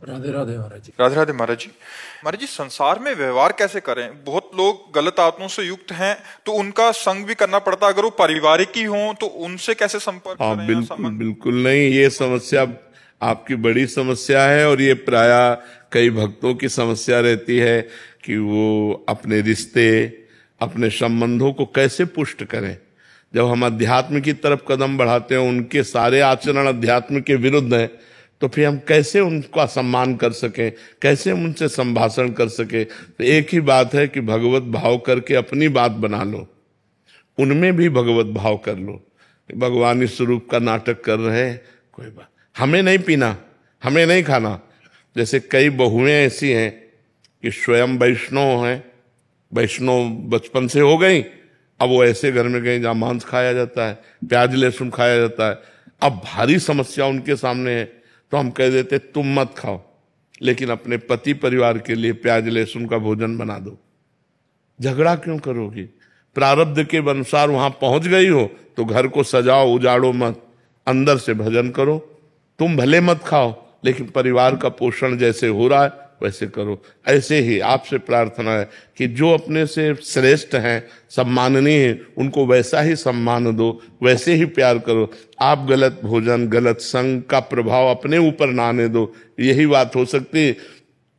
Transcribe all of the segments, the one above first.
राधे राधे महाराज जी। राधे राधे महाराज जी। महाराज जी, संसार में व्यवहार कैसे करें? बहुत लोग गलत आत्माओं से युक्त हैं, तो उनका संग भी करना पड़ता है। अगर वो पारिवारिक ही हों तो उनसे कैसे संपर्क हाँ, करें? बिल्कुल बिल्कुल नहीं, ये समस्या आपकी बड़ी समस्या है और ये प्रायः कई भक्तों की समस्या रहती है कि वो अपने रिश्ते, अपने संबंधों को कैसे पुष्ट करें। जब हम अध्यात्म की तरफ कदम बढ़ाते हैं, उनके सारे आचरण अध्यात्म के विरुद्ध हैं, तो फिर हम कैसे उनका सम्मान कर सकें, कैसे हम उनसे संभाषण कर सकें। तो एक ही बात है कि भगवत भाव करके अपनी बात बना लो, उनमें भी भगवत भाव कर लो। भगवानी स्वरूप का नाटक कर रहे हैं, कोई बात, हमें नहीं पीना, हमें नहीं खाना। जैसे कई बहुएं ऐसी हैं कि स्वयं वैष्णव हैं, वैष्णव बचपन से हो गई, अब वो ऐसे घर में गए जहाँ मांस खाया जाता है, प्याज लहसुन खाया जाता है। अब भारी समस्या उनके सामने है, तो हम कह देते तुम मत खाओ, लेकिन अपने पति परिवार के लिए प्याज लहसुन का भोजन बना दो। झगड़ा क्यों करोगी? प्रारब्ध के अनुसार वहां पहुंच गई हो तो घर को सजाओ, उजाड़ो मत, अंदर से भजन करो। तुम भले मत खाओ, लेकिन परिवार का पोषण जैसे हो रहा है वैसे करो। ऐसे ही आपसे प्रार्थना है कि जो अपने से श्रेष्ठ हैं, सम्माननीय हैं, उनको वैसा ही सम्मान दो, वैसे ही प्यार करो। आप गलत भोजन, गलत संग का प्रभाव अपने ऊपर ना आने दो, यही बात हो सकती है।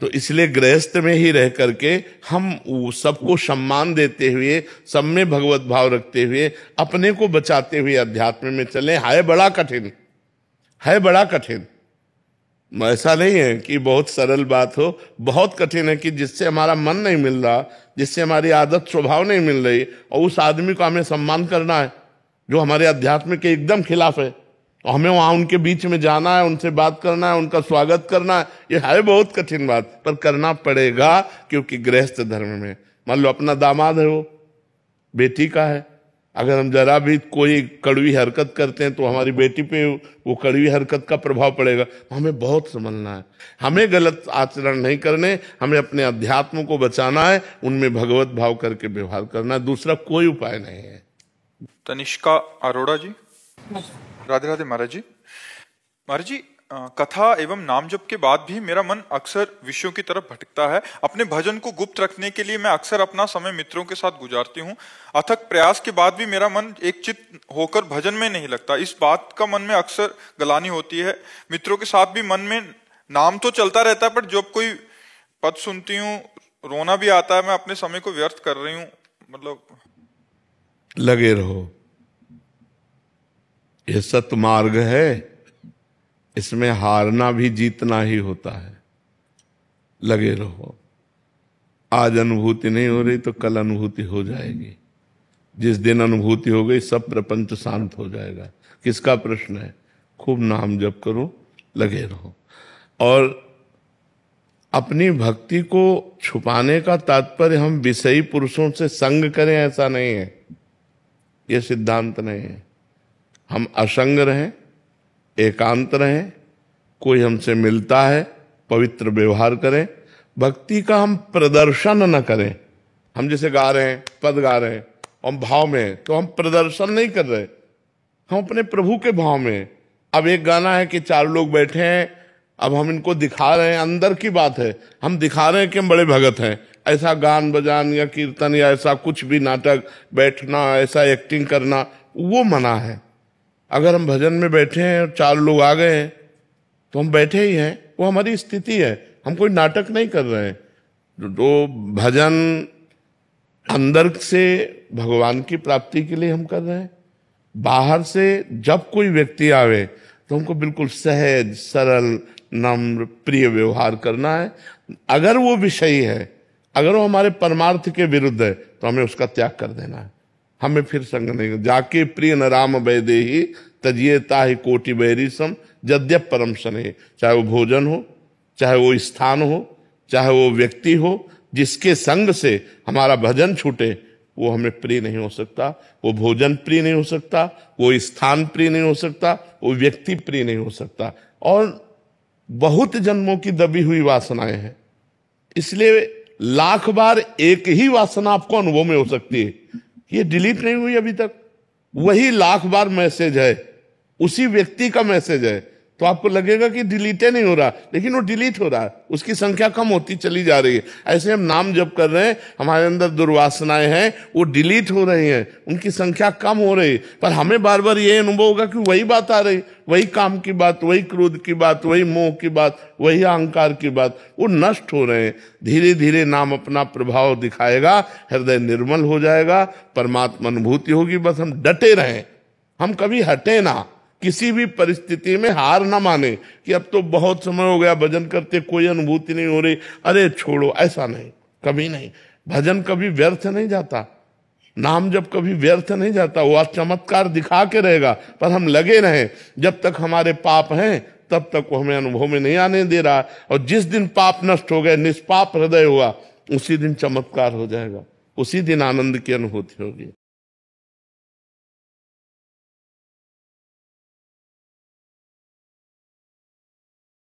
तो इसलिए गृहस्थ में ही रह करके हम सबको सम्मान देते हुए, सब में भगवत भाव रखते हुए, अपने को बचाते हुए अध्यात्म में चलें। है बड़ा कठिन, है बड़ा कठिन। ऐसा नहीं है कि बहुत सरल बात हो, बहुत कठिन है कि जिससे हमारा मन नहीं मिल रहा, जिससे हमारी आदत स्वभाव नहीं मिल रही, और उस आदमी को हमें सम्मान करना है जो हमारे अध्यात्म के एकदम खिलाफ है, और हमें वहां उनके बीच में जाना है, उनसे बात करना है, उनका स्वागत करना है। ये है बहुत कठिन बात, पर करना पड़ेगा, क्योंकि गृहस्थ धर्म में मान लो अपना दामाद है, वो बेटी का है, अगर हम जरा भी कोई कड़वी हरकत करते हैं तो हमारी बेटी पे वो कड़वी हरकत का प्रभाव पड़ेगा। हमें बहुत समझना है, हमें गलत आचरण नहीं करने, हमें अपने अध्यात्म को बचाना है, उनमें भगवत भाव करके व्यवहार करना है, दूसरा कोई उपाय नहीं है। तनिष्का अरोड़ा जी। राधे राधे महाराज जी। महाराज जी, कथा एवं नाम जप के बाद भी मेरा मन अक्सर विषयों की तरफ भटकता है। अपने भजन को गुप्त रखने के लिए मैं अक्सर अपना समय मित्रों के साथ गुजारती हूँ। अथक प्रयास के बाद भी मेरा मन एक चित्त होकर भजन में नहीं लगता। इस बात का मन में अक्सर गलानी होती है। मित्रों के साथ भी मन में नाम तो चलता रहता है, पर जब कोई पद सुनती हूँ रोना भी आता है। मैं अपने समय को व्यर्थ कर रही हूँ। मतलब लगे रहो, यह सतमार्ग है, इसमें हारना भी जीतना ही होता है। लगे रहो, आज अनुभूति नहीं हो रही तो कल अनुभूति हो जाएगी। जिस दिन अनुभूति हो गई सब प्रपंच शांत हो जाएगा। किसका प्रश्न है? खूब नाम जप करो, लगे रहो। और अपनी भक्ति को छुपाने का तात्पर्य हम विषयी पुरुषों से संग करें ऐसा नहीं है, यह सिद्धांत नहीं है। हम असंग रहें, एकांत रहें, कोई हमसे मिलता है पवित्र व्यवहार करें। भक्ति का हम प्रदर्शन न करें। हम जैसे गा रहे हैं, पद गा रहे हैं और भाव में, तो हम प्रदर्शन नहीं कर रहे, हम अपने प्रभु के भाव में। अब एक गाना है कि 4 लोग बैठे हैं, अब हम इनको दिखा रहे हैं, अंदर की बात है, हम दिखा रहे हैं कि हम बड़े भगत हैं। ऐसा गान बजान या कीर्तन या ऐसा कुछ भी नाटक, बैठना, ऐसा एक्टिंग करना, वो मना है। अगर हम भजन में बैठे हैं और 4 लोग आ गए हैं तो हम बैठे ही हैं, वो हमारी स्थिति है, हम कोई नाटक नहीं कर रहे हैं। तो भजन अंदर से भगवान की प्राप्ति के लिए हम कर रहे हैं। बाहर से जब कोई व्यक्ति आवे तो हमको बिल्कुल सहज, सरल, नम्र, प्रिय व्यवहार करना है। अगर वो विषयी है, अगर वो हमारे परमार्थ के विरुद्ध है, तो हमें उसका त्याग कर देना है। हमें फिर संग नहीं। जाके प्रिय न राम वैदेही तजिए ताहि कोटि बैरी सम यद्यप परम सने। चाहे वो भोजन हो, चाहे वो स्थान हो, चाहे वो व्यक्ति हो, जिसके संग से हमारा भजन छूटे वो हमें प्रिय नहीं हो सकता। वो भोजन प्रिय नहीं हो सकता, वो स्थान प्रिय नहीं हो सकता, वो व्यक्ति प्रिय नहीं हो सकता। और बहुत जन्मों की दबी हुई वासनाएं हैं, इसलिए लाख बार एक ही वासना आपको अनुभव में हो सकती है, ये डिलीट नहीं हुई अभी तक, वही लाख बार मैसेज है, उसी व्यक्ति का मैसेज है। तो तो आपको लगेगा कि डिलीट नहीं हो रहा, लेकिन वो डिलीट हो रहा है, उसकी संख्या कम होती चली जा रही है। ऐसे हम नाम जप कर रहे हैं, हमारे अंदर दुर्वासनाएं हैं, वो डिलीट हो रही हैं, उनकी संख्या कम हो रही, पर हमें बार बार ये अनुभव होगा कि वही बात आ रही, वही काम की बात, वही क्रोध की बात, वही मोह की बात, वही अहंकार की बात, वो नष्ट हो रहे हैं। धीरे धीरे नाम अपना प्रभाव दिखाएगा, हृदय निर्मल हो जाएगा, परमात्मा अनुभूति होगी। बस हम डटे रहें, हम कभी हटे ना, किसी भी परिस्थिति में हार ना माने कि अब तो बहुत समय हो गया भजन करते, कोई अनुभूति नहीं हो रही, अरे छोड़ो, ऐसा नहीं, कभी नहीं। भजन कभी व्यर्थ नहीं जाता, नाम जब कभी व्यर्थ नहीं जाता, वो चमत्कार दिखा के रहेगा, पर हम लगे रहें। जब तक हमारे पाप हैं तब तक वो हमें अनुभव में नहीं आने दे रहा, और जिस दिन पाप नष्ट हो गए, निष्पाप हृदय हुआ, उसी दिन चमत्कार हो जाएगा, उसी दिन आनंद की अनुभूति होगी।